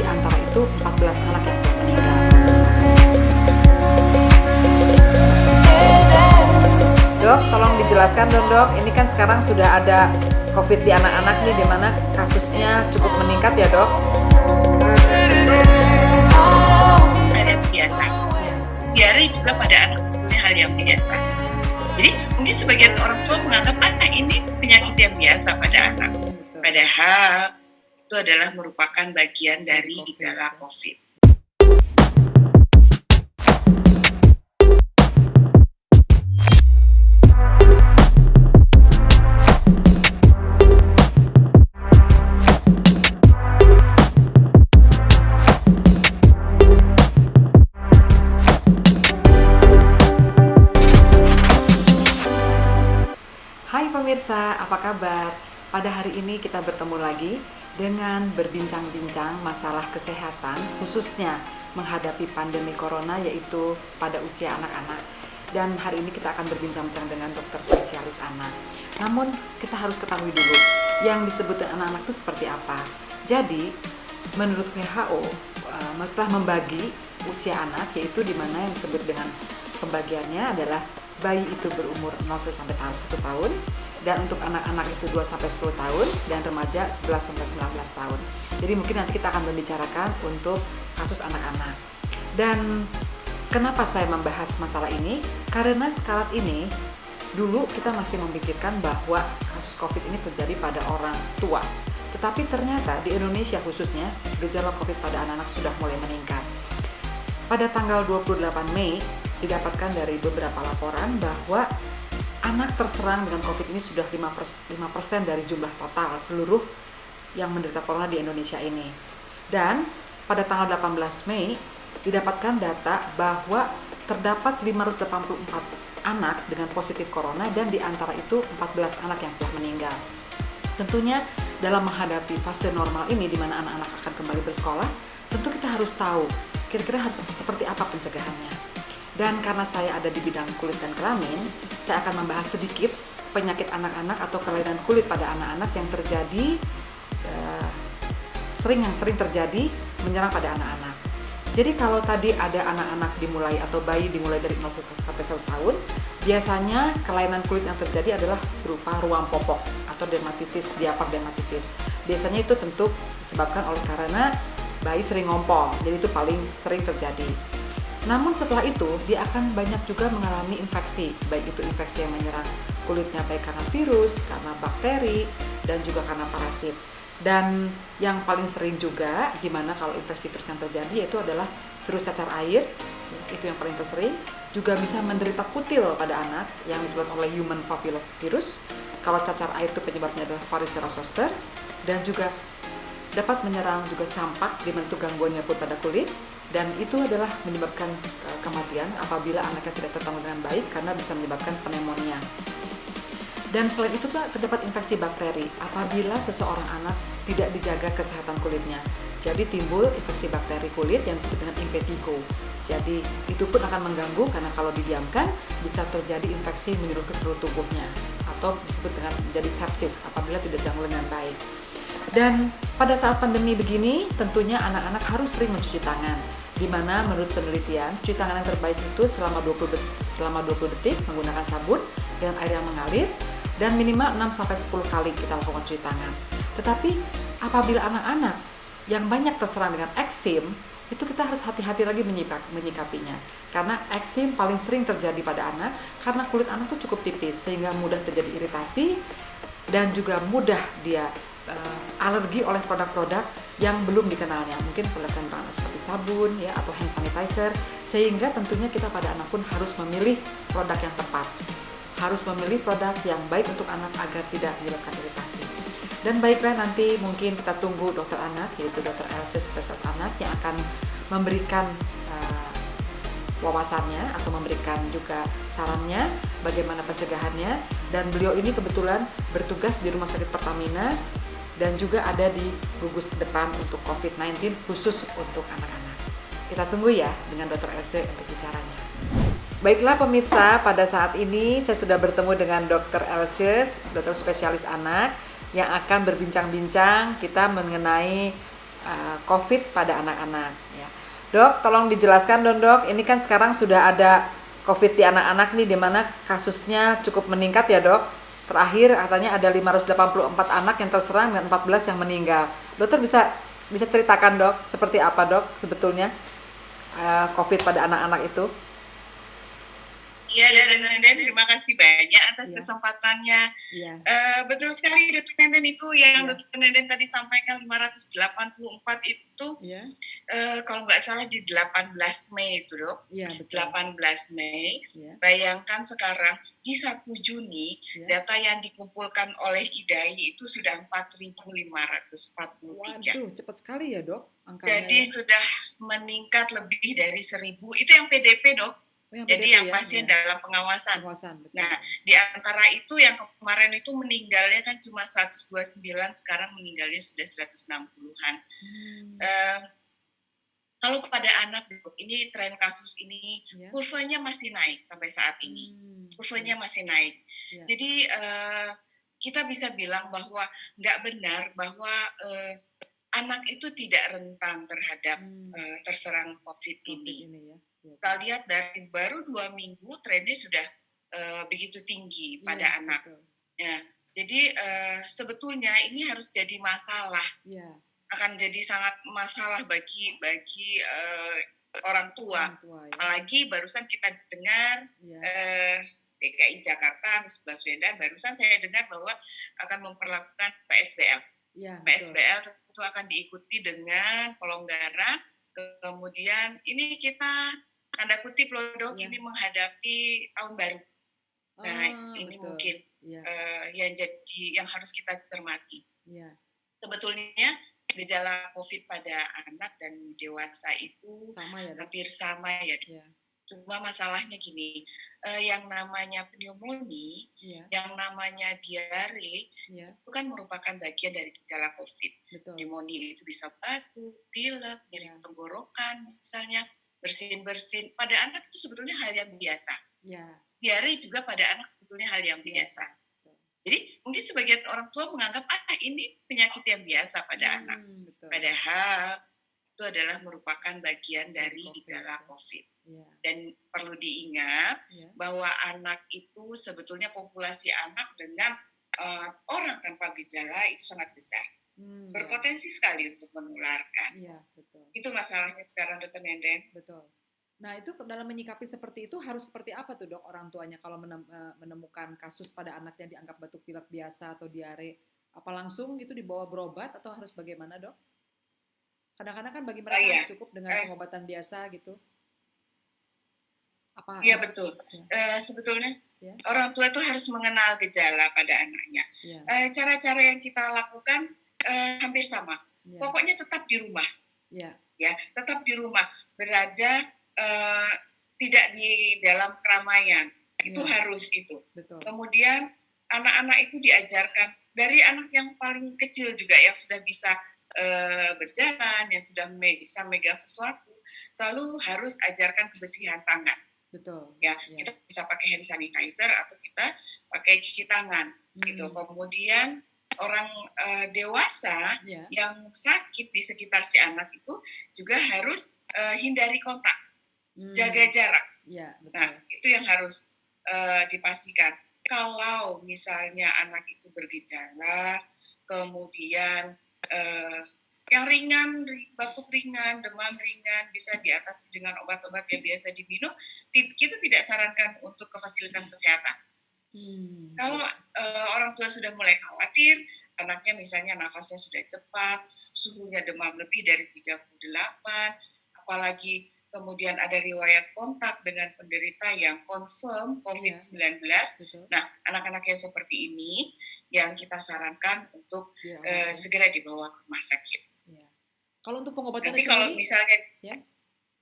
di antara itu 14 anak yang telah meninggal. Dok, tolong dijelaskan dong dok, ini kan sekarang sudah ada COVID di anak-anak nih, di mana kasusnya cukup meningkat ya dok? Hal yang biasa. Diare juga pada anak sebetulnya hal yang biasa. Jadi mungkin sebagian orang tua menganggap ini penyakit yang biasa pada anak. Padahal itu adalah merupakan bagian dari gejala COVID. Hai pemirsa, apa kabar? Pada hari ini kita bertemu lagi dengan berbincang-bincang masalah kesehatan, khususnya menghadapi pandemi corona, yaitu pada usia anak-anak. Dan hari ini kita akan berbincang-bincang dengan dokter spesialis anak. Namun kita harus ketahui dulu yang disebut anak-anak itu seperti apa. Jadi menurut WHO telah membagi usia anak, yaitu di mana yang disebut dengan pembagiannya adalah bayi itu berumur 0 sampai 1 tahun, dan untuk anak-anak itu 2 sampai 10 tahun, dan remaja 11 sampai 19 tahun. Jadi mungkin nanti kita akan membicarakan untuk kasus anak-anak. Dan kenapa saya membahas masalah ini? Karena saat ini dulu kita masih memikirkan bahwa kasus COVID ini terjadi pada orang tua. Tetapi ternyata di Indonesia khususnya gejala COVID pada anak-anak sudah mulai meningkat. Pada tanggal 28 Mei didapatkan dari beberapa laporan bahwa anak terserang dengan COVID ini sudah 5% dari jumlah total seluruh yang menderita corona di Indonesia ini. Dan pada tanggal 18 Mei didapatkan data bahwa terdapat 584 anak dengan positif corona, dan di antara itu 14 anak yang telah meninggal. Tentunya dalam menghadapi fase normal ini di mana anak-anak akan kembali bersekolah, tentu kita harus tahu kira-kira harus seperti apa pencegahannya. Dan karena saya ada di bidang kulit dan kelamin, saya akan membahas sedikit penyakit anak-anak atau kelainan kulit pada anak-anak yang terjadi sering terjadi menyerang pada anak-anak. Jadi kalau tadi ada anak-anak dimulai atau bayi dimulai dari 0 sampai 1 tahun, biasanya kelainan kulit yang terjadi adalah berupa ruam popok atau dermatitis, diapardermatitis. Biasanya itu tentu disebabkan oleh karena bayi sering ngompol, jadi itu paling sering terjadi. Namun setelah itu dia akan banyak juga mengalami infeksi, baik itu infeksi yang menyerang kulitnya baik karena virus, karena bakteri, dan juga karena parasit. Dan yang paling sering juga gimana kalau infeksi virus yang terjadi yaitu adalah virus cacar air, itu yang paling tersering. Juga bisa menderita kutil pada anak yang disebut oleh human papillomavirus. Kalau cacar air itu penyebabnya adalah varicella zoster, dan juga dapat menyerang juga campak di mana itu gangguan nyeruput pada kulit. Dan itu adalah menyebabkan kematian apabila anaknya tidak tertangani dengan baik, karena bisa menyebabkan pneumonia. Dan selain itu terdapat infeksi bakteri apabila seseorang anak tidak dijaga kesehatan kulitnya. Jadi timbul infeksi bakteri kulit yang disebut dengan impetigo. Jadi itu pun akan mengganggu karena kalau didiamkan bisa terjadi infeksi menyeluruh ke seluruh tubuhnya, atau disebut dengan menjadi sepsis apabila tidak ditangani dengan baik. Dan pada saat pandemi begini tentunya anak-anak harus sering mencuci tangan, di mana menurut penelitian cuci tangan yang terbaik itu selama 20 detik menggunakan sabun dengan air yang mengalir, dan minimal 6-10 kali kita lakukan cuci tangan. Tetapi apabila anak-anak yang banyak terserang dengan eksim, itu kita harus hati-hati lagi menyikapinya, karena eksim paling sering terjadi pada anak karena kulit anak itu cukup tipis sehingga mudah terjadi iritasi dan juga mudah dia alergi oleh produk-produk yang belum dikenalnya, mungkin produk yang seperti sabun ya atau hand sanitizer, sehingga tentunya kita pada anak pun harus memilih produk yang tepat, harus memilih produk yang baik untuk anak agar tidak menyebabkan iritasi. Dan baiklah, nanti mungkin kita tunggu dokter anak, yaitu dokter Elsie spesialis anak, yang akan memberikan wawasannya atau memberikan juga sarannya bagaimana pencegahannya. Dan beliau ini kebetulan bertugas di Rumah Sakit Pertamina dan juga ada di gugus depan untuk COVID-19 khusus untuk anak-anak. Kita tunggu ya dengan Dr. Elsie untuk bicaranya. Baiklah pemirsa, pada saat ini saya sudah bertemu dengan Dr. Elsie, dokter spesialis anak, yang akan berbincang-bincang kita mengenai COVID pada anak-anak. Ya. Dok, tolong dijelaskan dong dok. Ini kan sekarang sudah ada COVID di anak-anak nih, di mana kasusnya cukup meningkat ya dok. Terakhir katanya ada 584 anak yang terserang dan 14 yang meninggal. Dokter bisa ceritakan dok, seperti apa dok sebetulnya COVID pada anak-anak itu? Iya, dan terima kasih banyak atas Iya. kesempatannya. Iya. Betul sekali Dr. Nenden, itu yang Iya. Dr. Nenden tadi sampaikan 584 itu Iya. kalau nggak salah di 18 Mei itu dok. Iya betul. 18 Mei. Iya. Bayangkan sekarang di 1 Juni Iya. data yang dikumpulkan oleh IDAI itu sudah 4.543. Waduh, cepat sekali ya dok angkanya. Jadi ya. sudah meningkat lebih dari 1.000. Itu yang PDP dok. Yang Jadi PDP yang ya? pasien Iya. dalam pengawasan. Betul. Nah, di antara itu yang kemarin itu meninggalnya kan cuma 129, sekarang meninggalnya sudah 160-an. Kalau pada anak, ini tren kasus ini, Ya. kurvanya masih naik sampai saat ini. Kurvanya masih naik. Ya. Jadi kita bisa bilang bahwa nggak benar bahwa anak itu tidak rentan terhadap terserang COVID ini. Ya. Kita lihat dari baru 2 minggu trennya sudah begitu tinggi pada anak. Ya, jadi sebetulnya ini harus jadi masalah. Ya. Akan jadi sangat masalah bagi orang tua. Ya. Apalagi barusan kita dengar DKI Jakarta, Anies Baswedan, barusan saya dengar bahwa akan memperlakukan PSBL. Ya, PSBL tentu akan diikuti dengan pelonggaran. Kemudian ini kita tanda kutip loh dok, ini menghadapi tahun baru. Nah ini betul. Mungkin yang harus kita cermati. Ya. Sebetulnya gejala COVID pada anak dan dewasa itu sama ya, hampir sama ya. Cuma masalahnya gini, yang namanya pneumonia, yang namanya diare, itu kan merupakan bagian dari gejala COVID. Betul. Pneumonia itu bisa batuk, pilek, nyeri tenggorokan misalnya, bersin-bersin. Pada anak itu sebetulnya hal yang biasa. Diare juga pada anak sebetulnya hal yang biasa. Jadi mungkin sebagian orang tua menganggap ini penyakit yang biasa pada anak. Betul. Padahal itu adalah merupakan bagian dari gejala COVID. Dan perlu diingat bahwa anak itu sebetulnya populasi anak dengan orang tanpa gejala itu sangat besar. Berpotensi sekali untuk menularkan. Betul. Itu masalahnya sekarang Dr. Nenden. Betul. Nah itu dalam menyikapi seperti itu harus seperti apa tuh dok orang tuanya kalau menemukan kasus pada anak yang dianggap batuk pilek biasa atau diare, apa langsung gitu dibawa berobat atau harus bagaimana dok? Kadang-kadang kan bagi mereka cukup dengan pengobatan biasa gitu. Iya betul. Sebetulnya orang tua itu harus mengenal gejala pada anaknya. Cara-cara yang kita lakukan hampir sama. Pokoknya tetap di rumah. Ya, tetap di rumah. Berada tidak di dalam keramaian. Itu harus itu. Betul. Kemudian anak-anak itu diajarkan dari anak yang paling kecil juga yang sudah bisa berjalan, yang sudah bisa megang sesuatu, selalu harus ajarkan kebersihan tangan. Betul. Ya, kita bisa pakai hand sanitizer atau kita pakai cuci tangan. Gitu. Kemudian orang dewasa yang sakit di sekitar si anak itu juga harus hindari kontak, jaga jarak. Betul. Nah, itu yang harus dipastikan. Kalau misalnya anak itu bergejala, kemudian yang ringan, batuk ringan, demam ringan, bisa diatasi dengan obat-obat yang biasa diminum, kita tidak sarankan untuk ke fasilitas kesehatan. Kalau orang tua sudah mulai khawatir, anaknya misalnya nafasnya sudah cepat, suhunya demam lebih dari 38, apalagi kemudian ada riwayat kontak dengan penderita yang confirm COVID-19. Nah, anak-anak yang seperti ini yang kita sarankan untuk segera dibawa ke rumah sakit. Kalau untuk pengobatannya nanti kalau misalnya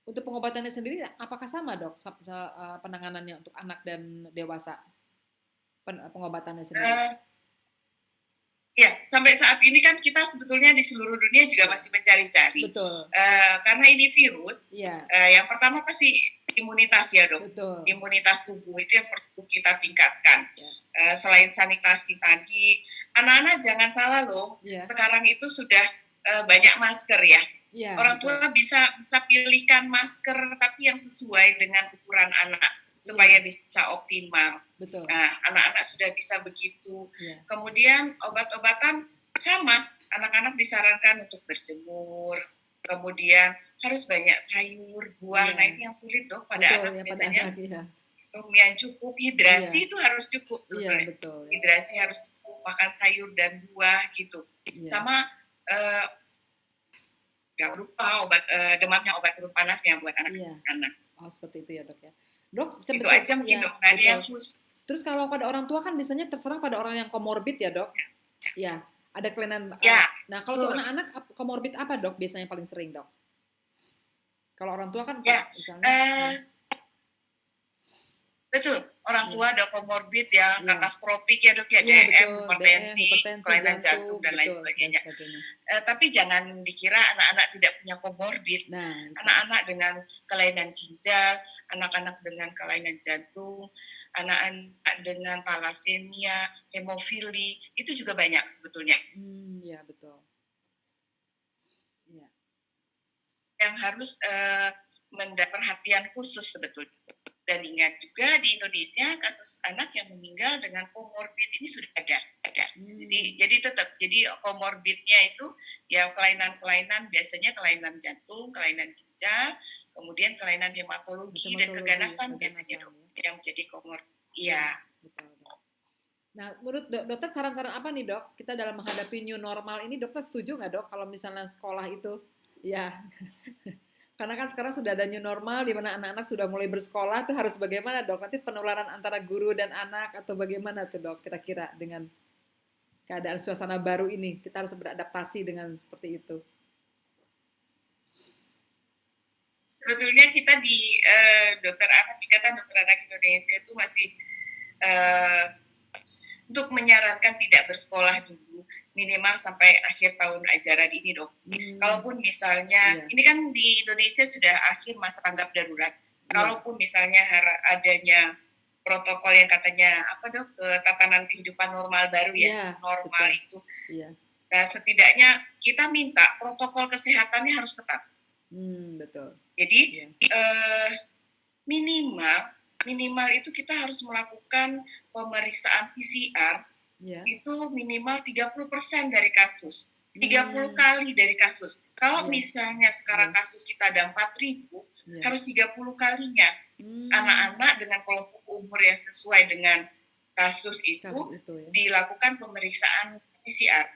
untuk pengobatannya sendiri apakah sama dok penanganannya untuk anak dan dewasa pengobatannya sendiri? Ya, sampai saat ini kan kita sebetulnya di seluruh dunia juga masih mencari-cari. Betul. Karena ini virus, yang pertama pasti imunitas ya dok. Betul. Imunitas tubuh itu yang perlu kita tingkatkan. Selain sanitasi tadi, anak-anak jangan salah loh. Sekarang itu sudah banyak masker ya. Iya, Orang betul. tua bisa pilihkan masker tapi yang sesuai dengan ukuran anak supaya bisa optimal. Betul. Nah, anak-anak sudah bisa begitu. Iya. Kemudian obat-obatan sama, anak-anak disarankan untuk berjemur. Kemudian harus banyak sayur, buah. Iya. Nah, itu yang sulit dong pada Betul, anak ya, pada biasanya. anak, iya. Minum yang cukup, hidrasi itu harus cukup Iya, sebetulnya. betul. Ya. Hidrasi harus cukup, makan sayur dan buah gitu. Iya. Sama jangan lupa obat demamnya, obat turun panasnya buat anak-anak. Oh, seperti itu ya, Dok ya. Dok, Itu aja mungkin, Dok, nggak ada yang khusus. Terus kalau pada orang tua kan biasanya terserang pada orang yang komorbid ya, Dok? Ya, ada kelainan. Ya. Nah, kalau untuk anak-anak komorbid apa, Dok, biasanya paling sering, Dok? Kalau orang tua kan misalnya betul, orang tua ada komorbid ya, katastropik ya, Dok, ya, DM, hipertensi, kelainan jantung dan lain sebagainya. Tapi jangan dikira anak-anak tidak punya komorbid. Anak-anak dengan kelainan ginjal, anak-anak dengan kelainan jantung, anak-anak dengan talasemia, hemofili, itu juga banyak sebetulnya. Iya, betul. Ya. Yang harus mendapat perhatian khusus sebetulnya. Dan ingat juga di Indonesia kasus anak yang meninggal dengan komorbid ini sudah ada. Jadi tetap, jadi komorbidnya itu ya kelainan-kelainan, biasanya kelainan jantung, kelainan ginjal, kemudian kelainan hematologi dan keganasan biasanya, Dok, yang menjadi komorbid. Iya. Betul. Nah, menurut dokter saran-saran apa nih, Dok? Kita dalam menghadapi new normal ini, dokter setuju nggak, Dok, kalau misalnya sekolah itu ya karena kan sekarang sudah ada new normal di mana anak-anak sudah mulai bersekolah, itu harus bagaimana, Dok? Nanti penularan antara guru dan anak atau bagaimana tuh, Dok? Kira-kira dengan keadaan suasana baru ini, kita harus beradaptasi dengan seperti itu. Sebetulnya kita di Dokter Anak, Ikatan Dokter Anak Indonesia itu masih untuk menyarankan tidak bersekolah dulu minimal sampai akhir tahun ajaran ini, Dok. Kalaupun misalnya, ini kan di Indonesia sudah akhir masa tanggap darurat. Kalaupun misalnya adanya protokol yang katanya apa, Dok, tatanan kehidupan normal baru ya, normal betul. Itu. Nah, setidaknya kita minta protokol kesehatannya harus tetap. Betul. Jadi minimal itu kita harus melakukan pemeriksaan PCR. Itu minimal 30% dari kasus, 30 kali dari kasus. Kalau misalnya sekarang kasus kita ada 4.000, harus 30 kalinya. Anak-anak dengan kelompok umur yang sesuai dengan kasus itu dilakukan pemeriksaan PCR.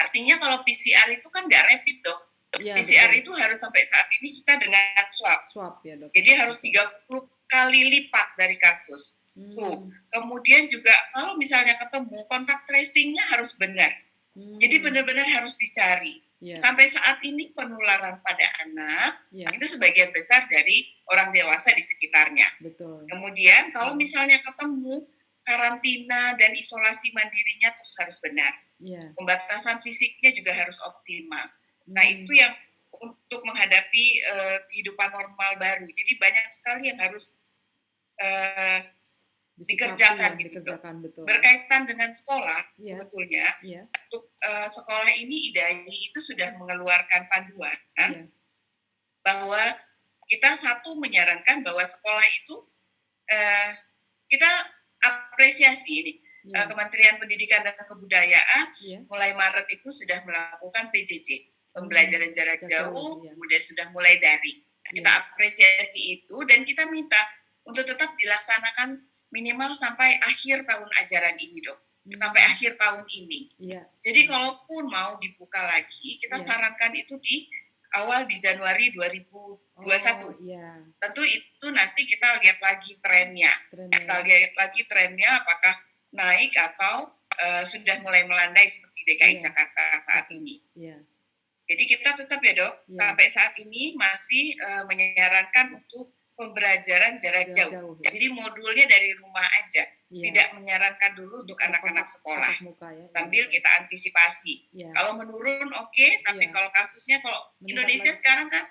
Artinya kalau PCR itu kan nggak rapid, Dok. PCR betul. Itu harus sampai saat ini kita dengan swab ya, Dok. Jadi harus 30 kali lipat dari kasus. Tuh. Kemudian juga kalau misalnya ketemu, kontak tracing-nya harus benar. Jadi benar-benar harus dicari. Sampai saat ini penularan pada anak itu sebagian besar dari orang dewasa di sekitarnya. Betul. Kemudian kalau misalnya ketemu, karantina dan isolasi mandirinya terus harus benar. Pembatasan fisiknya juga harus optimal. Nah, itu yang untuk menghadapi kehidupan normal baru. Jadi banyak sekali yang harus dikerjakan gitu. Betul. Berkaitan dengan sekolah sebetulnya untuk sekolah ini IDAI itu sudah mengeluarkan panduan bahwa kita menyarankan bahwa sekolah itu kita apresiasi ini Kementerian Pendidikan dan Kebudayaan mulai Maret itu sudah melakukan PJJ, pembelajaran jarak jauh, kemudian sudah mulai daring. Kita apresiasi itu dan kita minta untuk tetap dilaksanakan minimal sampai akhir tahun ajaran ini, Dok. Sampai akhir tahun ini. Jadi kalaupun mau dibuka lagi, kita sarankan itu di Januari 2021. Tentu itu nanti kita lihat lagi trennya. Kita lihat lagi trennya apakah naik atau sudah mulai melandai seperti DKI Jakarta saat ini. Jadi kita tetap ya, Dok, sampai saat ini masih menyarankan untuk pembelajaran jarak jauh. Jadi modulnya dari rumah aja. Tidak menyarankan dulu untuk anak-anak sekolah. Sambil kita antisipasi. Kalau menurun oke, tapi kalau kasusnya, kalau Indonesia sekarang kan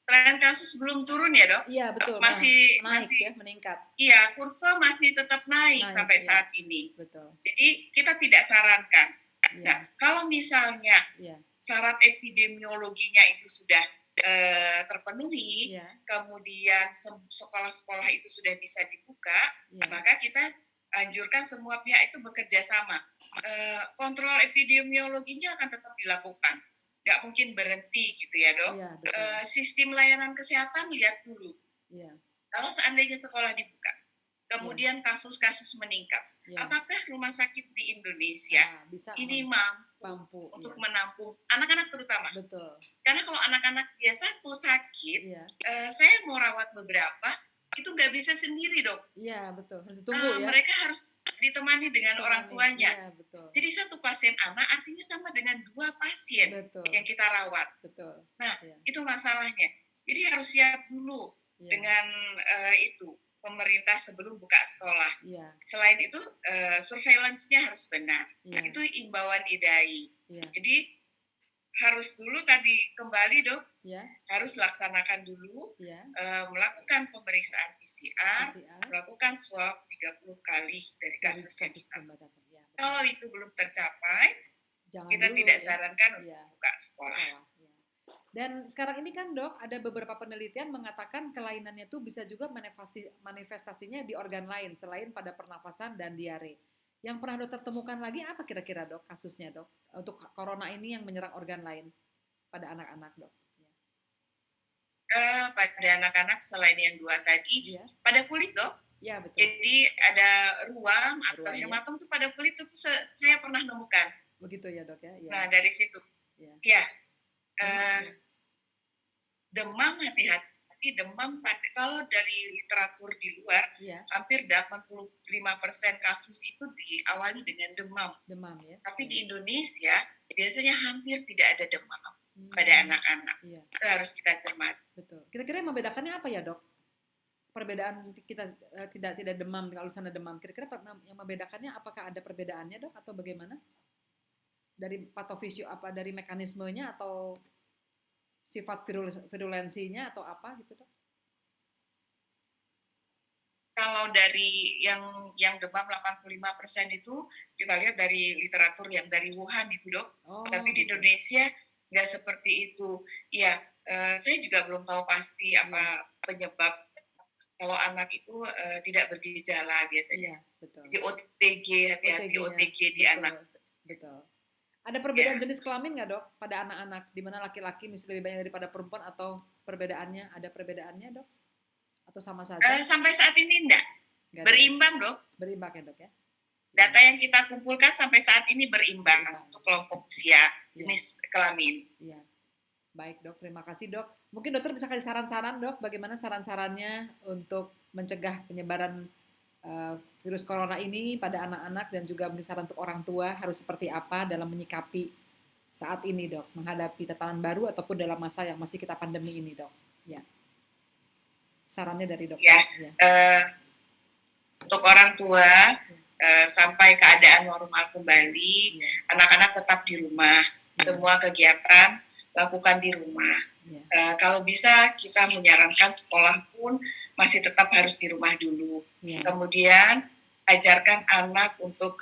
tren kasus belum turun ya, Dok? Iya, betul. Masih meningkat. Iya, kurva masih tetap naik sampai saat ini. Betul. Jadi kita tidak sarankan Nah, kalau misalnya syarat epidemiologinya itu sudah terpenuhi, kemudian sekolah-sekolah itu sudah bisa dibuka, maka kita anjurkan semua pihak itu bekerja sama. Kontrol epidemiologinya akan tetap dilakukan, nggak mungkin berhenti gitu ya dok. Sistem layanan kesehatan lihat dulu. Kalau seandainya sekolah dibuka, kemudian kasus-kasus meningkat, apakah rumah sakit di Indonesia ini mampu untuk menampung anak-anak terutama? Betul. Karena kalau anak-anak dia satu sakit, saya mau rawat beberapa, itu nggak bisa sendiri dok. Iya betul, harus ditunggu ya. Mereka harus ditemani dengan orang tuanya. Betul. Jadi satu pasien anak artinya sama dengan 2 pasien yang kita rawat. Betul. Nah itu masalahnya. Jadi harus siap dulu dengan itu pemerintah sebelum buka sekolah. Selain itu surveillance-nya harus benar. Itu imbauan IDAI. Jadi harus dulu tadi kembali dok, harus laksanakan dulu, melakukan pemeriksaan PCR, melakukan swab 30 kali dari kasus yang kita. Kalau itu belum tercapai, kita tidak sarankan untuk buka sekolah. Dan sekarang ini kan dok, ada beberapa penelitian mengatakan kelainannya itu bisa juga manifestasinya di organ lain selain pada pernafasan dan diare. Yang pernah dokter temukan lagi apa kira-kira dok kasusnya dok untuk corona ini yang menyerang organ lain pada anak-anak dok? Pada anak-anak selain yang 2 tadi, pada kulit dok. Ya betul. Jadi ada ruam atau hematom itu pada kulit itu saya pernah nemukan. Begitu ya dok ya. Nah dari situ. Demam hati-hati. Demam kalau dari literatur di luar hampir 85% kasus itu diawali dengan demam ya. Tapi di Indonesia biasanya hampir tidak ada demam pada anak-anak. Itu harus kita cermati. Betul. Kira-kira yang membedakannya apa ya dok? Perbedaan kita tidak demam kalau sana demam. Kira-kira yang membedakannya apakah ada perbedaannya dok atau bagaimana? Dari patofisio apa dari mekanismenya atau sifat virulensinya atau apa gitu dok? Kalau dari yang demam 85% itu kita lihat dari literatur yang dari Wuhan itu dok. Tapi di Indonesia nggak seperti itu. Saya juga belum tahu pasti apa penyebab kalau anak itu tidak bergejala biasanya. Betul. Jadi OTG, hati-hati OTG di anak. Betul. Ada perbedaan jenis kelamin nggak dok pada anak-anak? Di mana laki-laki misalnya lebih banyak daripada perempuan atau perbedaannya? Ada perbedaannya dok? Atau sama saja? Sampai saat ini enggak. Berimbang dok. Berimbang ya dok ya? Data yang kita kumpulkan sampai saat ini berimbang untuk kelompok usia jenis kelamin. Iya. Baik dok, terima kasih dok. Mungkin dokter bisa kasih saran-saran dok, bagaimana saran-sarannya untuk mencegah penyebaran virus corona ini pada anak-anak dan juga mungkin saran untuk orang tua harus seperti apa dalam menyikapi saat ini dok, menghadapi tatanan baru ataupun dalam masa yang masih kita pandemi ini dok. Sarannya dari dokter. Untuk orang tua sampai keadaan normal kembali, anak-anak tetap di rumah, semua kegiatan lakukan di rumah. Kalau bisa kita menyarankan sekolah pun masih tetap harus di rumah dulu. Kemudian ajarkan anak untuk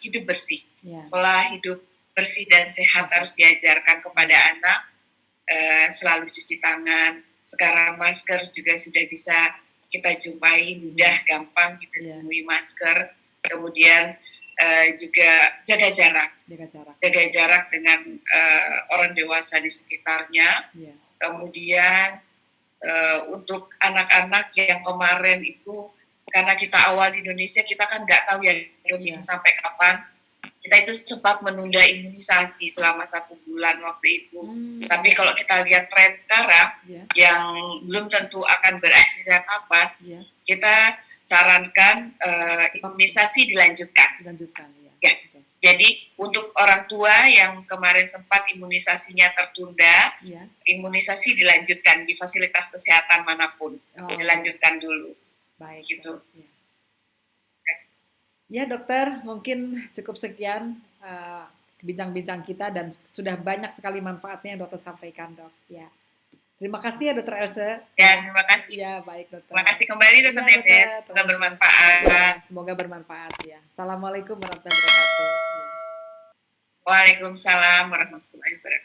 hidup bersih. Pola hidup bersih dan sehat harus diajarkan kepada anak. Selalu cuci tangan. Sekarang masker juga sudah bisa kita jumpai, mudah, gampang kita temui masker. Kemudian juga jaga jarak. Jaga jarak dengan orang dewasa di sekitarnya. Kemudian untuk anak-anak yang kemarin itu karena kita awal di Indonesia kita kan nggak tahu ya ini sampai kapan, kita itu sempat menunda imunisasi selama 1 bulan waktu itu. Tapi kalau kita lihat tren sekarang yang belum tentu akan berakhirnya kapan, kita sarankan imunisasi dilanjutkan. Jadi untuk orang tua yang kemarin sempat imunisasinya tertunda, imunisasi dilanjutkan di fasilitas kesehatan manapun, dilanjutkan dulu. Baik. Gitu. Ya dokter, mungkin cukup sekian bincang-bincang kita dan sudah banyak sekali manfaatnya yang dokter sampaikan dok. Terima kasih ya dokter Else. Terima kasih. Baik dokter. Terima kasih kembali dokter Teten. Semoga bermanfaat. Semoga bermanfaat ya. Assalamualaikum warahmatullahi wabarakatuh. Waalaikumsalam warahmatullahi wabarakatuh.